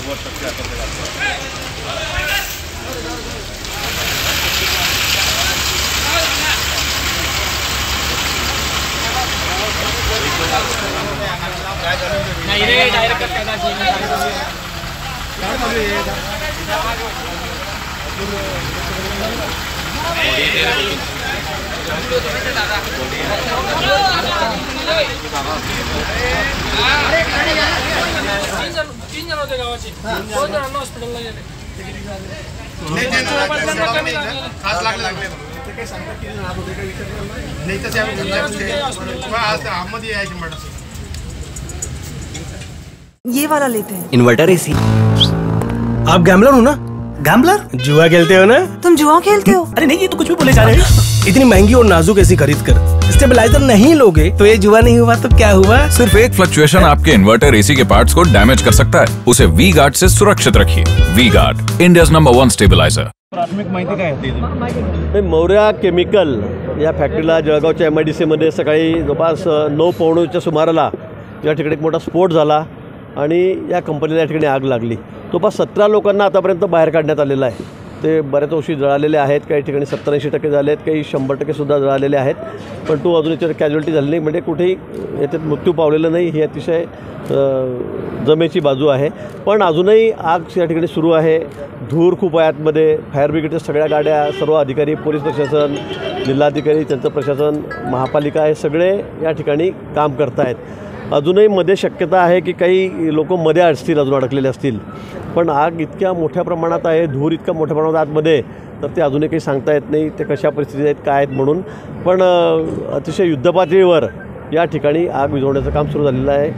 बहुत सबसे आता नहीं रे डायरेक्ट करना चाहिए तीन जण होते गावाचे 2 जणांना हॉस्पिटलला गेले खास लागले ते काही सांगतात की आज होते काही विचार नाही तसे आम्ही आज अहमद यायचे मॅडम ये वाला लेते हैं। Inverter AC. आप गैम्बलर हो ना? गैम्बलर? जुआ खेलते हो ना? तुम जुआ खेलते हो? अरे नहीं, ये तो कुछ भी बोले जा रहे हैं। इतनी महंगी और नाजुक एसी खरीद कर स्टेबलाइजर नहीं लोगे तो ये जुआ नहीं हुआ तो क्या हुआ? सिर्फ एक फ्लक्चुएशन आपके इन्वर्टर एसी के पार्ट्स को डैमेज कर सकता है। उसे वी गार्ड से सुरक्षित रखिए। V guard, India's number 1 stabiliser. प्राथमिक माहिती काय होती? मौर्या केमिकल या फॅक्टरीला जळगावच्या MIDC मध्ये सकाळी जवळपास 9:15च्या सुमाराला या ठिकाणी एक मोठा स्फोट झाला आणि या कंपनीला या ठिकाणी आग लागली। जवळपास 17 लोकांना आतापर्यंत बाहेर काढण्यात आलेलं आहे। ते बऱ्याच अंशी जळालेले आहेत, काही ठिकाणी 70-80% झाले आहेत, काही 100% सुद्धा जळालेले आहेत, पण तो अजून याच्यावर कॅज्युअलिटी झाली नाही, म्हणजे कुठेही याच्यात मृत्यू पावलेला नाही। ही अतिशय जमेची बाजू आहे, पण अजूनही आग या ठिकाणी सुरू आहे। धूर खूप आहे आतमध्ये। फायर ब्रिगेडच्या सगळ्या गाड्या, सर्व अधिकारी, पोलीस प्रशासन, जिल्हाधिकारी, त्यांचं प्रशासन, महापालिका हे सगळे या ठिकाणी काम करत आहेत। अजूनही मध्ये शक्यता आहे की काही लोक मध्ये असतील, अजून अडकलेले असतील, पण आग इतक्या मोठ्या प्रमाणात आहे, धूर इतक्या मोठ्या प्रमाणात आतमध्ये, तर ते अजूनही काही सांगता येत नाही ते कशा परिस्थितीत आहेत, काय आहेत म्हणून। पण अतिशय युद्धपातळीवर या ठिकाणी आग विझवण्याचं काम सुरू झालेलं आहे।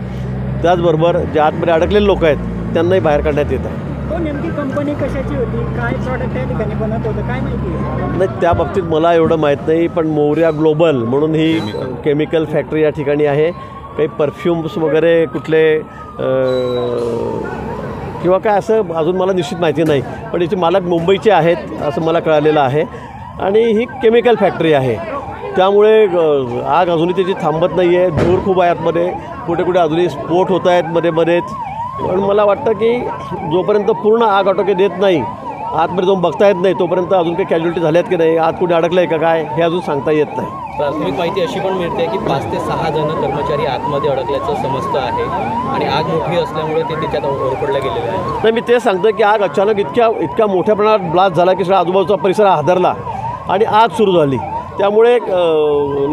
त्याचबरोबर जे आतमध्ये अडकलेले लोक आहेत त्यांनाही बाहेर काढण्यात येत आहे। नेमकी कंपनी कशाची होती, काय प्रॉडक्ट त्या ठिकाणी बनत होतं, काय माहिती? नाही, त्या बाबतीत मला एवढं माहीत नाही, पण मौर्या ग्लोबल म्हणून ही केमिकल फॅक्टरी या ठिकाणी आहे। काही परफ्यूम्स वगैरे कुठले किंवा काय असं अजून मला निश्चित माहिती नाही, पण याचे मालक मुंबईचे आहेत असं मला कळालेलं आहे आणि ही केमिकल फॅक्टरी आहे, त्यामुळे आग अजूनही त्याची थांबत नाही आहे। धूर खूप आहे आतमध्ये, कुठे कुठे अजूनही स्फोट होत आहेत मध्ये मध्येच, पण मला वाटतं की जोपर्यंत पूर्ण आग आटोक्यात येत नाही, आतमध्ये जाऊन बघता येत नाही, तोपर्यंत अजून काही कॅज्युअलिटी झाल्यात की नाही, आत कुठे अडकलं आहे का काय हे अजून सांगता येत नाही। प्राथमिक माहिती अशी पण मिळते की 5 ते 6 जण कर्मचारी आतमध्ये अडकल्याचं समजतं आहे आणि आग मोठी असल्यामुळे ते त्याच्यात ओरपडले गेलेले आहे। नाही, मी ते सांगतो की आग अचानक इतक्या मोठ्या प्रमाणात ब्लास्ट झाला की सगळा आजूबाजूचा परिसर हादरला आणि आग सुरू झाली, त्यामुळे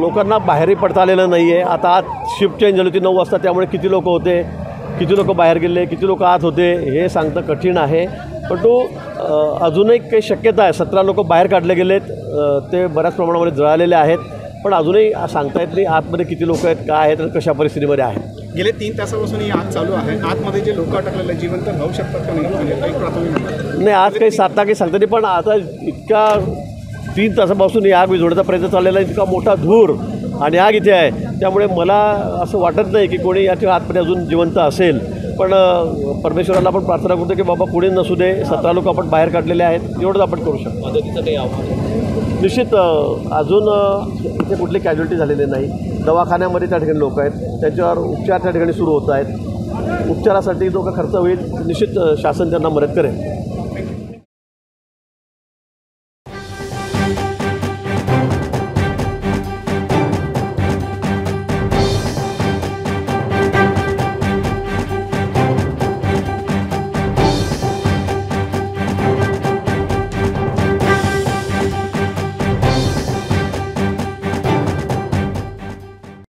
लोकांना बाहेरही पडता आलेलं नाही आहे। आता आत शिफ्ट चेंज झाली होती 9 वाजता, त्यामुळे किती लोक होते, किती लोक बाहेर गेले, किती लोक आत होते हे सांगणं कठीण आहे, पण तो अजूनही काही शक्यता आहे। 17 लोक बाहेर काढले गेलेत, ते बऱ्याच प्रमाणामध्ये जळालेले आहेत, पण अजूनही सांगता येत नाही आतमध्ये किती लोक आहेत, काय आहेत, कशा परिस्थितीमध्ये आहेत। गेले 3 तासापासून ही आग चालू आहे। आतमध्ये जे लोक अटकलेले जिवंत राहू शकतात का नाही, म्हणजे काही प्राथमिक नाही, आज काही साधता काही सांगता नाही, पण आता इतका 3 तासापासून ही आग विझवण्याचा प्रयत्न चाललेला आहे, इतका मोठा धूर आणि आग इथे आहे, त्यामुळे मला असं वाटत नाही की कोणी याच्या आतमध्ये अजून जिवंत असेल, पण परमेश्वराला आपण प्रार्थना करतो की बाबा पुढे नसू दे। 17 लोक आपण बाहेर काढलेले आहेत, एवढंच आपण करू शकतो। मदतीचं काही आव्हान निश्चित अजून इथे कुठली कॅज्युअलिटी झालेली नाही। दवाखान्यामध्ये त्या ठिकाणी लोक आहेत, त्यांच्यावर उपचार त्या ठिकाणी सुरू होत आहेत। उपचारासाठी जो का खर्च होईल निश्चित शासन त्यांना मदत करेल।